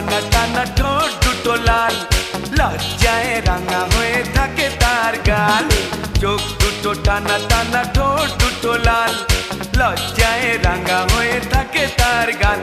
টানা টানা ঠোঁট দুটো লাল, লজ্জায় রাঙা হয়ে থাকে তার গাল। চোখ দুটো টানা টানা ঠোঁট দুটো লাল, লজ্জায় রাঙা হয়ে থাকে তার গাল।